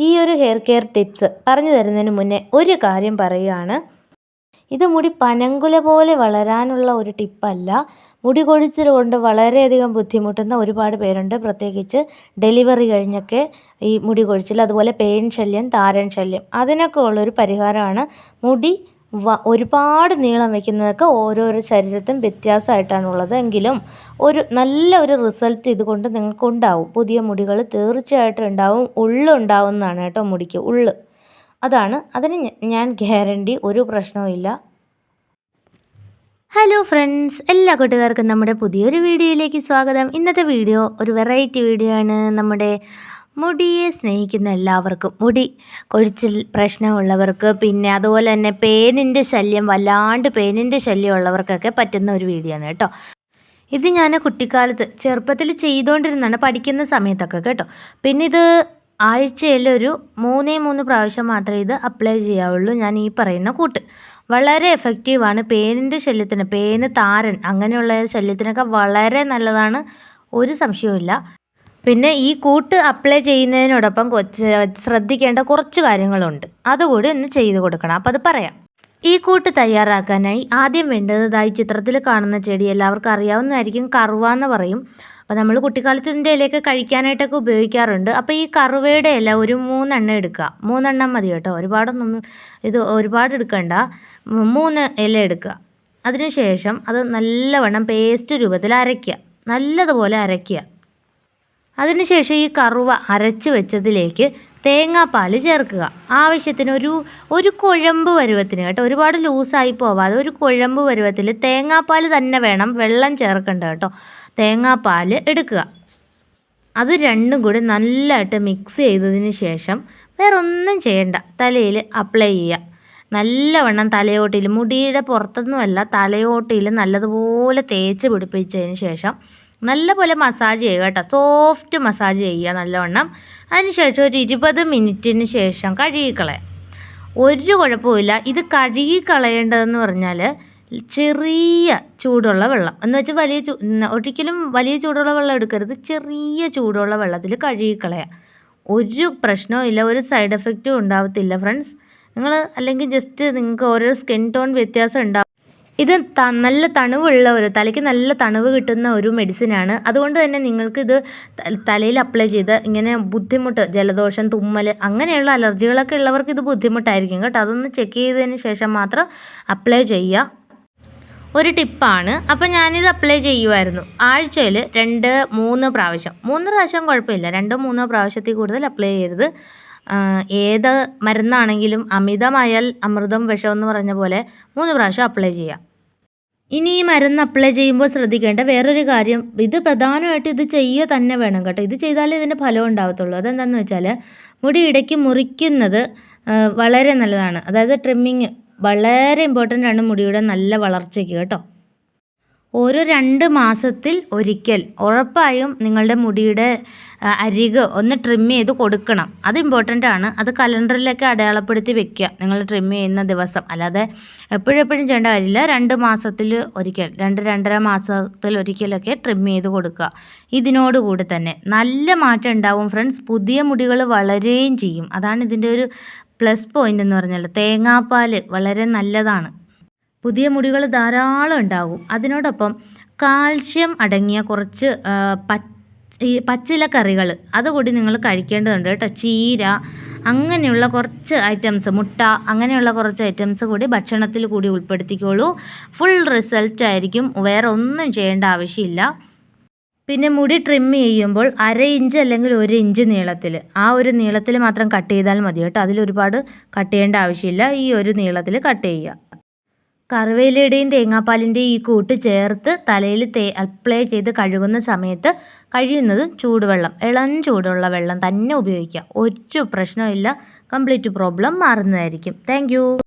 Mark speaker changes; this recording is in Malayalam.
Speaker 1: ഈ ഒരു ഹെയർ കെയർ ടിപ്സ് പറഞ്ഞു തരുന്നതിന് മുന്നേ ഒരു കാര്യം പറയുകയാണ്. ഇത് മുടി പനങ്കുല പോലെ വളരാനുള്ള ഒരു ടിപ്പല്ല. മുടി കൊഴിച്ചിൽ കൊണ്ട് വളരെയധികം ബുദ്ധിമുട്ടുന്ന ഒരുപാട് പേരുണ്ട്. പ്രത്യേകിച്ച് ഡെലിവറി കഴിഞ്ഞൊക്കെ ഈ മുടി കൊഴിച്ചിൽ, അതുപോലെ പേൻ ശല്യം, താരൻ ശല്യം, അതിനൊക്കെ ഉള്ളൊരു പരിഹാരമാണ്. മുടി ഒരുപാട് നീളം വയ്ക്കുന്നതൊക്കെ ഓരോരോ ശരീരത്തും വ്യത്യാസമായിട്ടാണുള്ളത്. എങ്കിലും നല്ല ഒരു റിസൾട്ട് ഇതുകൊണ്ട് നിങ്ങൾക്കുണ്ടാവും. പുതിയ മുടികൾ തീർച്ചയായിട്ടും ഉണ്ടാവും. ഉള്ളുണ്ടാവുന്നതാണ് കേട്ടോ, മുടിക്ക് ഉള്ള്. അതിന് ഞാൻ ഗ്യാരണ്ടി, ഒരു പ്രശ്നവുമില്ല. ഹലോ ഫ്രണ്ട്സ്, എല്ലാ കൂട്ടുകാർക്കും നമ്മുടെ പുതിയൊരു വീഡിയോയിലേക്ക് സ്വാഗതം. ഇന്നത്തെ വീഡിയോ ഒരു വെറൈറ്റി വീഡിയോ ആണ്. നമ്മുടെ മുടിയെ സ്നേഹിക്കുന്ന എല്ലാവർക്കും, മുടി കൊഴിച്ചിൽ പ്രശ്നമുള്ളവർക്ക്, പിന്നെ അതുപോലെ തന്നെ പേനിൻ്റെ ശല്യം ഉള്ളവർക്കൊക്കെ പറ്റുന്ന ഒരു വീഡിയോ ആണ് കേട്ടോ. ഇത് ഞാൻ കുട്ടിക്കാലത്ത് ചെറുപ്പത്തിൽ ചെയ്തുകൊണ്ടിരുന്നതാണ്, പഠിക്കുന്ന സമയത്തൊക്കെ കേട്ടോ. പിന്നെ ഇത് ആഴ്ചയിൽ ഒരു 3 പ്രാവശ്യം മാത്രമേ ഇത് അപ്ലൈ ചെയ്യാവുള്ളൂ. ഞാൻ ഈ പറയുന്ന കൂട്ട് വളരെ എഫക്റ്റീവാണ്. പേനിൻ്റെ ശല്യത്തിന്, പേന്, താരൻ അങ്ങനെയുള്ള ശല്യത്തിനൊക്കെ വളരെ നല്ലതാണ്, ഒരു സംശയവുമില്ല. പിന്നെ ഈ കൂട്ട് അപ്ലൈ ചെയ്യുന്നതിനോടൊപ്പം ശ്രദ്ധിക്കേണ്ട കുറച്ച് കാര്യങ്ങളുണ്ട്, അതുകൂടി ഒന്ന് ചെയ്ത് കൊടുക്കണം. അപ്പോൾ അത് പറയാം. ഈ കൂട്ട് തയ്യാറാക്കാനായി ആദ്യം വേണ്ടത് ഈ ചിത്രത്തിൽ കാണുന്ന ചെടി എല്ലാവർക്കും അറിയാവുന്നതായിരിക്കും, കറുവ എന്ന് പറയും. അപ്പോൾ നമ്മൾ കുട്ടിക്കാലത്ത് ഇതിൻ്റെ ഇലയൊക്കെ കഴിക്കാനായിട്ടൊക്കെ ഉപയോഗിക്കാറുണ്ട്. അപ്പോൾ ഈ കറുവയുടെ ഇല ഒരു 3 എണ്ണം എടുക്കുക. 3 എണ്ണം മതി കേട്ടോ, ഒരുപാട് എടുക്കണ്ട. 3 ഇല എടുക്കുക. അതിനുശേഷം അത് നല്ലവണ്ണം പേസ്റ്റ് രൂപത്തിൽ അരയ്ക്കുക, നല്ലതുപോലെ അരയ്ക്കുക. അതിനുശേഷം ഈ കറുവ അരച്ച് വെച്ചതിലേക്ക് തേങ്ങാപ്പാൽ ചേർക്കുക. ആവശ്യത്തിന് ഒരു കുഴമ്പ് പരുവത്തിന് കേട്ടോ, ഒരുപാട് ലൂസായി പോവാതെ ഒരു കുഴമ്പ് പരുവത്തിൽ. തേങ്ങാപ്പാൽ തന്നെ വേണം, വെള്ളം ചേർക്കണ്ട കേട്ടോ. തേങ്ങാപ്പാൽ എടുക്കുക. അത് രണ്ടും കൂടി നല്ലതായിട്ട് മിക്സ് ചെയ്തതിന് ശേഷം വേറെ ഒന്നും ചെയ്യണ്ട, തലയിൽ അപ്ലൈ ചെയ്യുക. നല്ലവണ്ണം തലയോട്ടിയിൽ, മുടിയുടെ പുറത്തൊന്നുമല്ല, തലയോട്ടിയിൽ നല്ലതുപോലെ തേച്ച് പിടിപ്പിച്ചതിന് ശേഷം നല്ലപോലെ മസാജ് ചെയ്യുക കേട്ടോ. സോഫ്റ്റ് മസാജ് ചെയ്യുക നല്ലവണ്ണം. അതിനുശേഷം ഒരു 20 മിനിറ്റിന് ശേഷം കഴുകിക്കളയാം. ഒരു കുഴപ്പമില്ല. ഇത് കഴുകിക്കളയേണ്ടതെന്ന് പറഞ്ഞാൽ ചെറിയ ചൂടുള്ള വെള്ളം എന്ന് വെച്ചാൽ ഒരിക്കലും വലിയ ചൂടുള്ള വെള്ളം എടുക്കരുത്. ചെറിയ ചൂടുള്ള വെള്ളത്തിൽ കഴുകിക്കളയാം. ഒരു പ്രശ്നവും ഇല്ല, ഒരു സൈഡ് എഫക്റ്റും ഉണ്ടാവത്തില്ല ഫ്രണ്ട്സ്. അല്ലെങ്കിൽ നിങ്ങൾക്ക് ഓരോ സ്കിൻ ടോൺ വ്യത്യാസം ഉണ്ടാവും. ഇത് നല്ല തണുവുള്ള തലയ്ക്ക് നല്ല തണുവ് കിട്ടുന്ന ഒരു മെഡിസിനാണ്. അതുകൊണ്ട് തന്നെ നിങ്ങൾക്ക് ഇത് തലയിൽ അപ്ലൈ ചെയ്ത് ഇങ്ങനെ ബുദ്ധിമുട്ട്, ജലദോഷം, തുമ്മൽ അങ്ങനെയുള്ള അലർജികളൊക്കെ ഉള്ളവർക്ക് ഇത് ബുദ്ധിമുട്ടായിരിക്കും കേട്ടോ. അതൊന്ന് ചെക്ക് ചെയ്തതിന് ശേഷം മാത്രം അപ്ലൈ ചെയ്യുക. ഒരു ടിപ്പാണ്. അപ്പോൾ ഞാനിത് അപ്ലൈ ചെയ്യുമായിരുന്നു ആഴ്ചയിൽ 2-3 പ്രാവശ്യം. 3 പ്രാവശ്യം കുഴപ്പമില്ല, 2-3 പ്രാവശ്യത്തിൽ കൂടുതൽ അപ്ലൈ ചെയ്യരുത്. ഏത് മരുന്നാണെങ്കിലും അമിതമായാൽ അമൃതം വിഷം എന്ന് പറഞ്ഞ പോലെ 3 പ്രാവശ്യം അപ്ലൈ ചെയ്യാം. ഇനി ഈ മരുന്ന് അപ്ലൈ ചെയ്യുമ്പോൾ ശ്രദ്ധിക്കേണ്ട വേറൊരു കാര്യം, ഇത് പ്രധാനമായിട്ട് ഇത് ചെയ്യുക തന്നെ വേണം കേട്ടോ. ഇത് ചെയ്താലേ ഇതിൻ്റെ ഫലം ഉണ്ടാകത്തുള്ളൂ. അതെന്താണെന്ന് വെച്ചാൽ മുടി ഇടയ്ക്ക് മുറിക്കുന്നത് വളരെ നല്ലതാണ്. അതായത് ട്രിമ്മിങ് വളരെ ഇമ്പോർട്ടൻ്റ് ആണ് മുടിയുടെ നല്ല വളർച്ചയ്ക്ക് കേട്ടോ. ഓരോ 2 മാസത്തിൽ ഒരിക്കൽ ഉറപ്പായും നിങ്ങളുടെ മുടിയുടെ അരിക് ഒന്ന് ട്രിം ചെയ്ത് കൊടുക്കണം. അത് ഇമ്പോർട്ടൻ്റ് ആണ്. അത് കലണ്ടറിലൊക്കെ അടയാളപ്പെടുത്തി വെക്കുക, നിങ്ങൾ ട്രിം ചെയ്യുന്ന ദിവസം. അല്ലാതെ എപ്പോഴും ചെയ്യേണ്ട കാര്യമില്ല. 2 മാസത്തിൽ ഒരിക്കൽ, 2-2.5 മാസത്തിൽ ഒരിക്കലൊക്കെ ട്രിം ചെയ്ത് കൊടുക്കുക. ഇതിനോടുകൂടി തന്നെ നല്ല മാറ്റം ഉണ്ടാവും ഫ്രണ്ട്സ്. പുതിയ മുടികൾ വളരുകയും ചെയ്യും. അതാണ് ഇതിൻ്റെ ഒരു പ്ലസ് പോയിൻ്റ് എന്ന് പറഞ്ഞാൽ. തേങ്ങാപ്പാൽ വളരെ നല്ലതാണ്, പുതിയ മുടികൾ ധാരാളം ഉണ്ടാകും. അതിനോടൊപ്പം കാൽഷ്യം അടങ്ങിയ കുറച്ച് പച്ചിലക്കറികൾ അതുകൂടി നിങ്ങൾ കഴിക്കേണ്ടതുണ്ട് കേട്ടോ. ചീര അങ്ങനെയുള്ള കുറച്ച് ഐറ്റംസ്, മുട്ട അങ്ങനെയുള്ള കുറച്ച് ഐറ്റംസ് കൂടി ഭക്ഷണത്തിൽ കൂടി ഉൾപ്പെടുത്തിക്കോളൂ. ഫുൾ റിസൾട്ട് ആയിരിക്കും, വേറെ ഒന്നും ചെയ്യേണ്ട ആവശ്യമില്ല. പിന്നെ മുടി ട്രിം ചെയ്യുമ്പോൾ 1/2 ഇഞ്ച് അല്ലെങ്കിൽ 1 ഇഞ്ച് നീളത്തിൽ, ആ ഒരു നീളത്തിൽ മാത്രം കട്ട് ചെയ്താൽ മതി കേട്ടോ. അതിലൊരുപാട് കട്ട് ചെയ്യേണ്ട ആവശ്യമില്ല. ഈ ഒരു നീളത്തിൽ കട്ട് ചെയ്യുക. കറുവയിലയുടെയും തേങ്ങാപ്പാലിൻ്റെയും ഈ കൂട്ട് ചേർത്ത് തലയിൽ അപ്ലൈ ചെയ്ത് കഴുകുന്ന സമയത്ത് കഴിയുന്നതും ചൂടുവെള്ളം, ഇളം ചൂടുള്ള വെള്ളം തന്നെ ഉപയോഗിക്കുക. ഒരു പ്രശ്നമില്ല, കംപ്ലീറ്റ് പ്രോബ്ലം മാറുന്നതായിരിക്കും. താങ്ക്